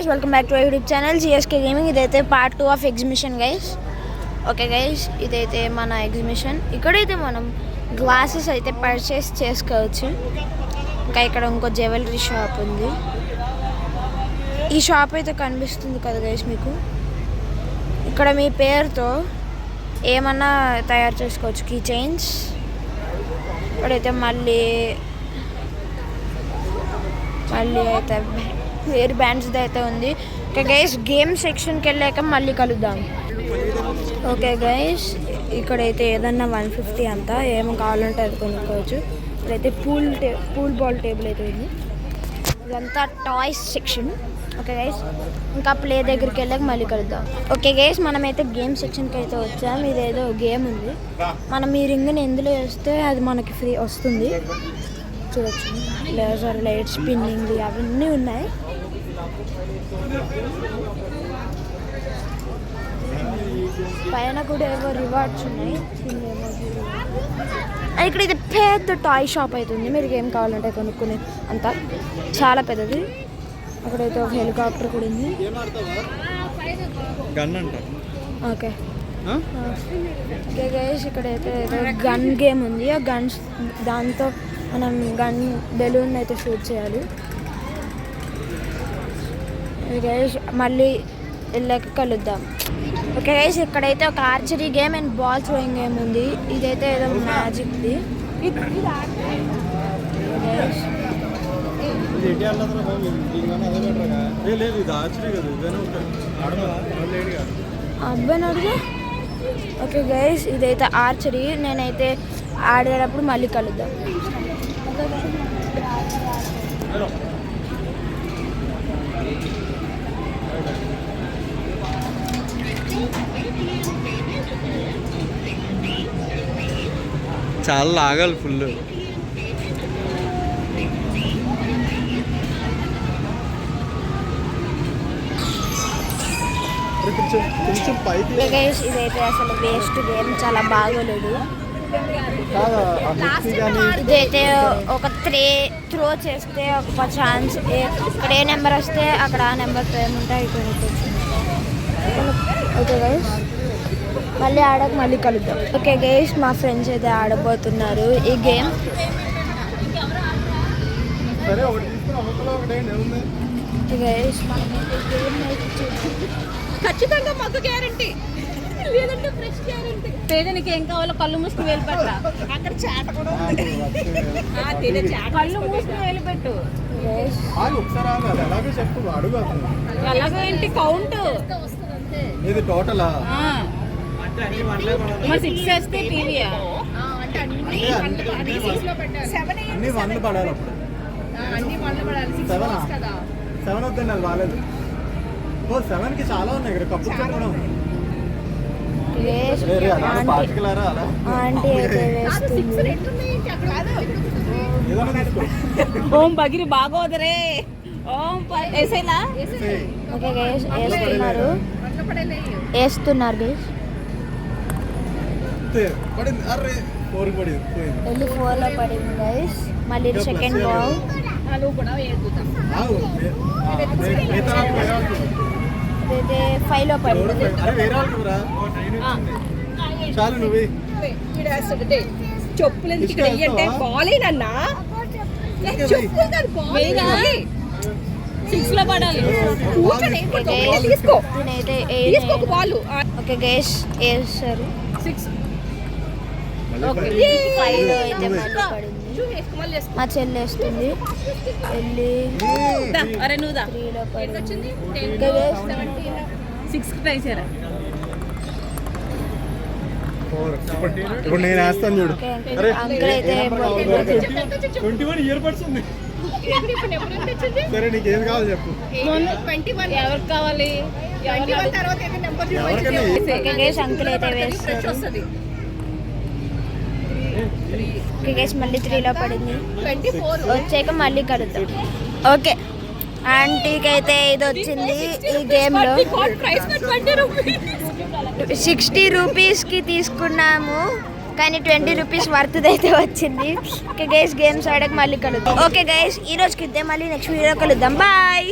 Guys, welcome back to YouTube channel GSK gaming. ఇదైతే part 2 of exhibition guys. Okay guys, ఇదైతే మన exhibition. ఇక్కడైతే మనం గ్లాసెస్ అయితే పర్చేస్ చేసుకోవచ్చు. ఇంకా ఇక్కడ ఇంకో జ్యువెలరీ షాప్ ఉంది. ఈ షాప్ అయితే కనిపిస్తుంది కదా గైస్ మీకు. ఇక్కడ మీ పేరుతో ఏమన్నా తయారు చేసుకోవచ్చు, కీ చైన్స్. ఇక్కడైతే మళ్ళీ అయితే హెయిర్ బ్యాండ్స్ అయితే ఉంది. ఓకే గైస్, గేమ్ సెక్షన్కి వెళ్ళాక మళ్ళీ కలుద్దాం. ఓకే గైస్, ఇక్కడైతే ఏదన్నా 150 అంతా ఏమో కావాలంటే అది కొనుక్కోవచ్చు. ఇక్కడైతే పూల్ బాల్ టేబుల్ అయితే ఉంది. ఇదంతా టాయ్స్ సెక్షన్. ఓకే గైస్, ఇంకా ప్లే దగ్గరికి వెళ్ళాక మళ్ళీ కలుద్దాం. ఓకే గైస్, మనమైతే గేమ్ సెక్షన్కి అయితే వచ్చాం. ఇదేదో గేమ్ ఉంది. మనం ఈ రింగ్ని ఎందులో వేస్తే అది మనకి ఫ్రీ వస్తుంది. చూడొచ్చు, లేజర్ లైట్, స్పిన్నింగ్ అవన్నీ ఉన్నాయి. పైన కూడా ఏవో రివార్డ్స్ ఉన్నాయి. ఇక్కడ ఇది పెద్ద టాయ్ షాప్ అవుతుంది. మీరు ఏం కావాలంటే కొనుక్కునే అంతా చాలా పెద్దది. అక్కడైతే ఒక హెలికాప్టర్ కూడా ఉంది. ఓకే ఓకే గైస్, ఇక్కడైతే గన్ గేమ్ ఉంది. ఆ గన్స్ దాంతో మనం గన్ బెలూన్ అయితే షూట్ చేయాలి. గైస్ మళ్ళీ వెళ్ళాక కలుద్దాం. ఓకే గైస్, ఇక్కడైతే ఒక archery game and ball throwing game ఉంది. ఇదైతే ఏదో మ్యాజిక్ది. అబ్బాయి అడుగు. ఓకే గైస్, ఇదైతే ఆర్చరీ. నేనైతే ఆడేటప్పుడు మళ్ళీ కలుద్దాం. చాలా లాగాలి ఫుల్. ఇదైతే అసలు వేస్ట్ గేమ్, చాలా బాగోలేదు. ఇదైతే ఒక త్రో చేస్తే ఒక ఛాన్స్, ఇక్కడ ఏ నెంబర్ వస్తే అక్కడ ఆ నెంబర్తో ఏముంటే అయిపోయింది. ఓకే గైస్, మళ్ళీ ఆడక మళ్ళీ కలుద్దాం. ఓకే గైస్, మా ఫ్రెండ్స్ అయితే ఆడబోతున్నారు ఈ గేమ్. గైస్ ఖచ్చితంగా మాకు గ్యారంటీ, లేదంటే ఫ్రెష్ గ్యారంటీ. పేదనికి ఏం కావాలో కళ్ళు మూసుకుని వెళ్ళిపెట్ట. అక్కడ చాట కూడా ఉంది. కళ్ళు మూసుకుని వెళ్ళిపెట్టు. అలాగే ఏంటి కౌంట్ ఇది టోటలా? 6 వేస్తే టీవీయా? అన్ని వన్లు పడాలి. అప్పుడు 7 వద్దండి, అది బాగాలేదు. 7కి చాలా ఉన్నాయి. ఇక్కడ కప్పులు కూడా ఉన్నాయి. ఓం బగిరి బాగోదరే. ఓం వేసేలా. ఓకే గైస్, వేస్తున్నారు గైస్. వెళ్ళి 4లో పడింది గైస్. మళ్ళీ సెకండ్ బాల్. ఇదైతే 5లో పడింది. చెప్పులు ఎందుకు ఇక్కడ అంటే బాలేనన్నా. 6లో పడాలి. తీసుకో బాల్. ఓకే గైస్, వేస్తారు. 6 5లో అయితే మళ్ళీ పడింది. మా చెల్లి వేస్తుంది. వెళ్ళి 3లో పడింది. 6 ట్రై చేయరా. ఇప్పుడు నేను వేస్తాను చూడు. అంకుల్ అయితే 21 ఇయర్ బడ్స్ ఉంది. సరే, నీకేం కావాలి చెప్పు. 21 ఎవరికి కావాలి? అంకుల్ అయితే వేస్తారు. ఓకే గైస్, మళ్ళీ 3లో పడింది. వచ్చాక మళ్ళీ కలుద్దాం. ఓకే, ఆంటీకి అయితే ఇది వచ్చింది. ఈ గేమ్లో 60 రూపీస్కి తీసుకున్నాము, కానీ 20 రూపీస్ వర్త్ అయితే వచ్చింది. ఓకే గైస్, గేమ్స్ ఆడక మళ్ళీ కలుద్దాం. ఓకే గైస్, ఈ రోజుకి ఇద్దే, మళ్ళీ నెక్స్ట్ వీడియో కలుద్దాం. బాయ్.